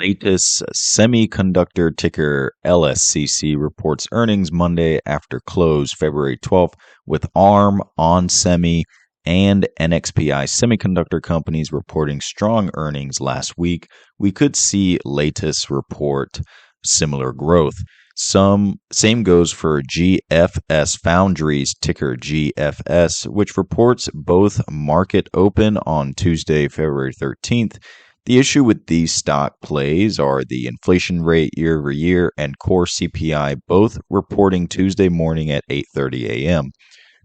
Lattice Semiconductor, ticker LSCC, reports earnings Monday after close February 12th, with ARM, onsemi, and NXPI semiconductor companies reporting strong earnings last week. We could see Lattice report similar growth. Same goes for GFS Foundries, ticker GFS, which reports both market open on Tuesday, February 13th. The issue with these stock plays are the inflation rate year over year and core CPI, both reporting Tuesday morning at 8:30 a.m.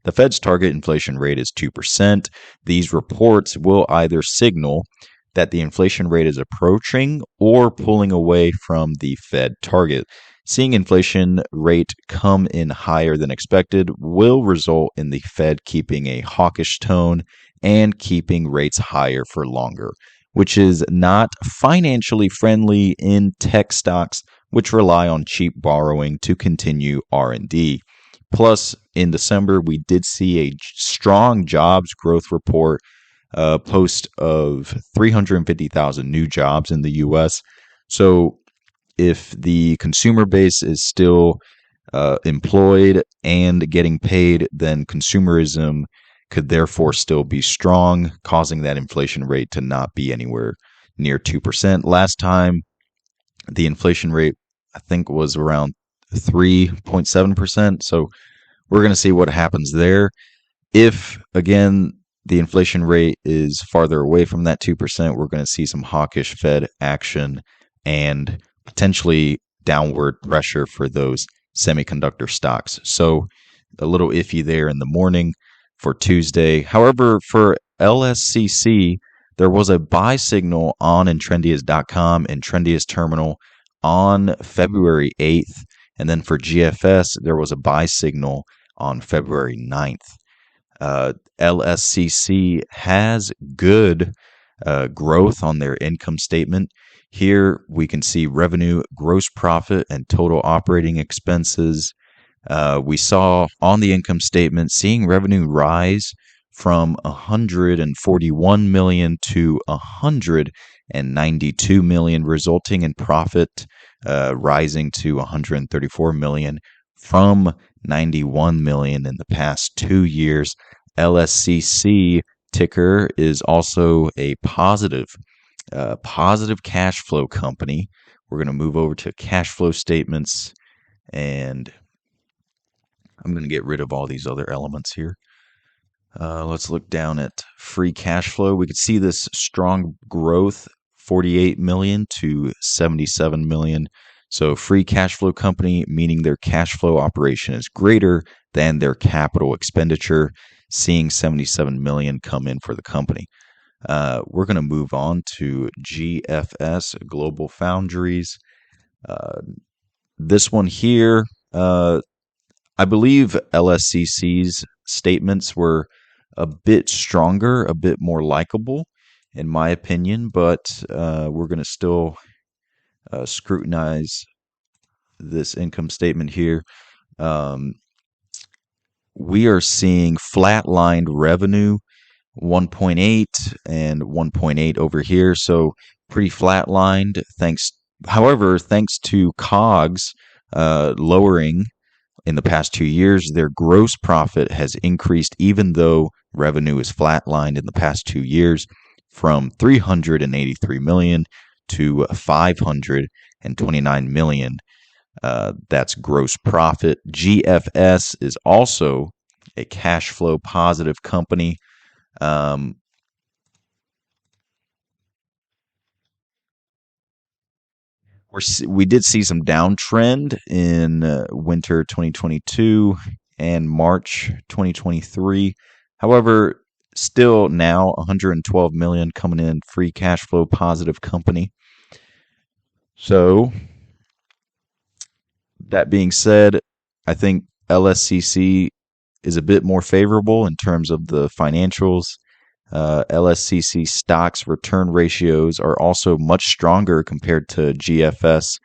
The Fed's target inflation rate is 2%. These reports will either signal that the inflation rate is approaching or pulling away from the Fed target. Seeing inflation rate come in higher than expected will result in the Fed keeping a hawkish tone and keeping rates higher for longer, which is not financially friendly in tech stocks, which rely on cheap borrowing to continue R&D. Plus, in December, we did see a strong jobs growth report, post of 350,000 new jobs in the U.S. So if the consumer base is still employed and getting paid, then consumerism could therefore still be strong, causing that inflation rate to not be anywhere near 2%. Last time, the inflation rate, I think, was around 3.7%. So we're going to see what happens there. If, again, the inflation rate is farther away from that 2%, we're going to see some hawkish Fed action and potentially downward pressure for those semiconductor stocks. So a little iffy there in the morning for Tuesday. However, for LSCC, there was a buy signal on Intrendius.com and Intrendius Terminal on February 8th. And then for GFS, there was a buy signal on February 9th. LSCC has good growth on their income statement. Here we can see revenue, gross profit, and total operating expenses. We saw on the income statement seeing revenue rise from $141 million to $192 million, resulting in profit rising to $134 million from $91 million in the past 2 years. LSCC ticker is also a positive cash flow company. We're going to move over to cash flow statements, and I'm going to get rid of all these other elements here. Let's look down at free cash flow. We could see this strong growth, 48 million to 77 million. So free cash flow company, meaning their cash flow operation is greater than their capital expenditure, seeing 77 million come in for the company. We're going to move on to GFS, Global Foundries. This one here, I believe LSCC's statements were a bit stronger, a bit more likable, in my opinion, but we're going to still scrutinize this income statement here. We are seeing flatlined revenue, 1.8 and 1.8 over here, so pretty flatlined. However, thanks to COGS lowering in the past 2 years, their gross profit has increased, even though revenue is flatlined in the past 2 years, from 383 million to 529 million. That's gross profit. GFS is also a cash flow positive company. We did see some downtrend in winter 2022 and March 2023. However, still now 112 million coming in, free cash flow positive company. So that being said, I think LSCC is a bit more favorable in terms of the financials. LSCC stocks return ratios are also much stronger compared to GFS.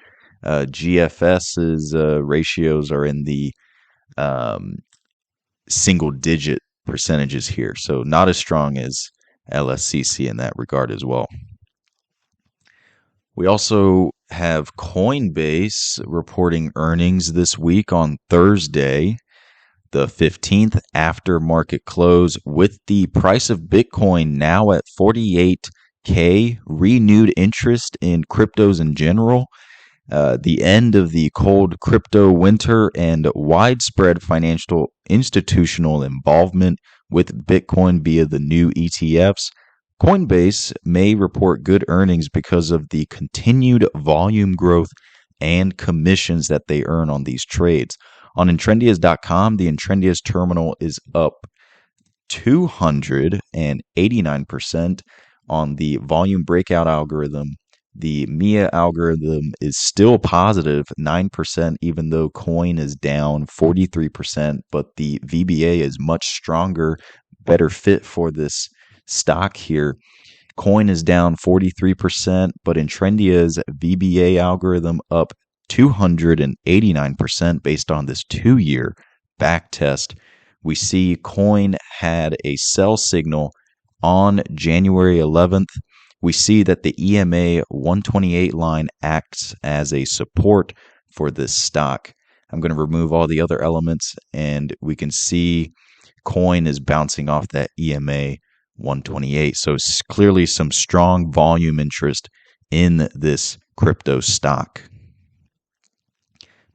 GFS's ratios are in the single digit percentages here, so not as strong as LSCC in that regard as well. We also have Coinbase reporting earnings this week on Thursday, the 15th, after market close, with the price of Bitcoin now at 48K, renewed interest in cryptos in general, the end of the cold crypto winter, and widespread financial institutional involvement with Bitcoin via the new ETFs. Coinbase may report good earnings because of the continued volume growth and commissions that they earn on these trades. On Intrendias.com, the Intrendias terminal is up 289% on the volume breakout algorithm. The MIA algorithm is still positive 9%, even though coin is down 43%, but the VBA is much stronger, better fit for this stock here. Coin is down 43%, but Intrendia's VBA algorithm up 289% based on this 2-year back test. We see coin had a sell signal on January 11th. We see that the EMA 128 line acts as a support for this stock. I'm going to remove all the other elements, and we can see coin is bouncing off that EMA 128. So clearly some strong volume interest in this crypto stock.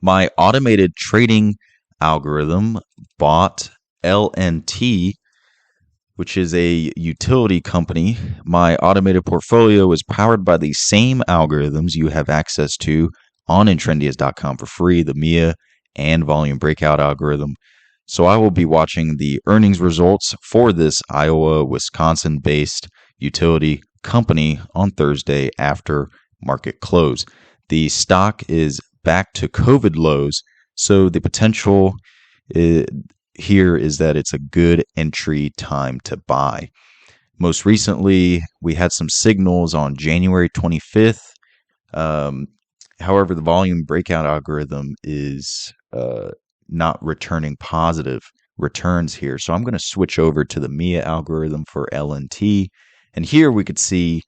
My automated trading algorithm bought LNT, which is a utility company. My automated portfolio is powered by the same algorithms you have access to on Intrendias.com for free, the MIA and volume breakout algorithm. So I will be watching the earnings results for this Iowa, Wisconsin-based utility company on Thursday after market close. The stock is back to COVID lows, so the potential here is that it's a good entry time to buy. Most recently, we had some signals on January 25th. However, the volume breakout algorithm is not returning positive returns here. So I'm going to switch over to the MIA algorithm for LNT. And here we could see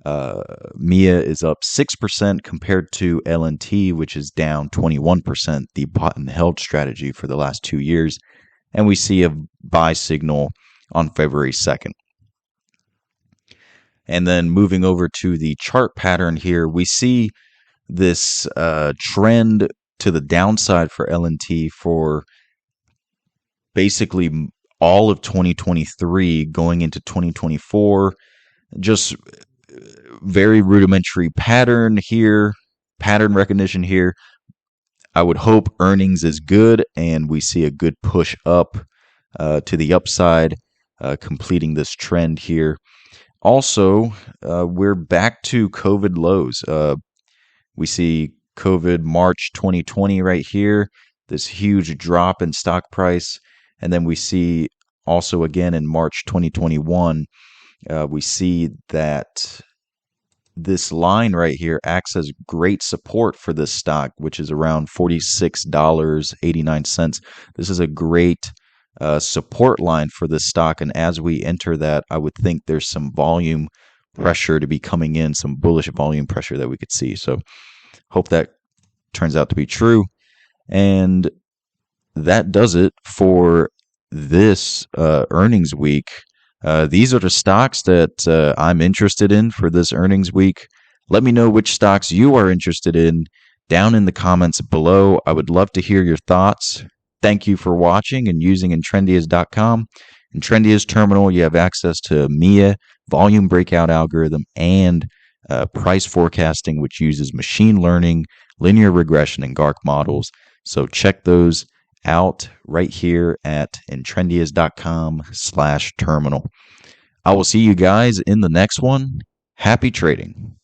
MIA is up 6% compared to LNT, which is down 21%, the bought and held strategy for the last 2 years. And we see a buy signal on February 2nd. And then moving over to the chart pattern here, we see this trend to the downside for LNT for basically all of 2023 going into 2024. Just very rudimentary pattern here, pattern recognition here. I would hope earnings is good and we see a good push up to the upside, completing this trend here. Also, we're back to COVID lows. We see COVID March 2020 right here, this huge drop in stock price. And then we see also again in March 2021, we see that this line right here acts as great support for this stock, which is around $46.89. This is a great support line for this stock. And as we enter that, I would think there's some volume pressure to be coming in, some bullish volume pressure that we could see. So hope that turns out to be true. And that does it for this earnings week. These are the stocks that I'm interested in for this earnings week. Let me know which stocks you are interested in down in the comments below. I would love to hear your thoughts. Thank you for watching and using Intrendias.com. In Intrendias terminal, you have access to MIA, volume breakout algorithm, and price forecasting, which uses machine learning, linear regression, and GARC models. So check those out right here at Intrendias.com/terminal. I will see you guys in the next one. Happy trading.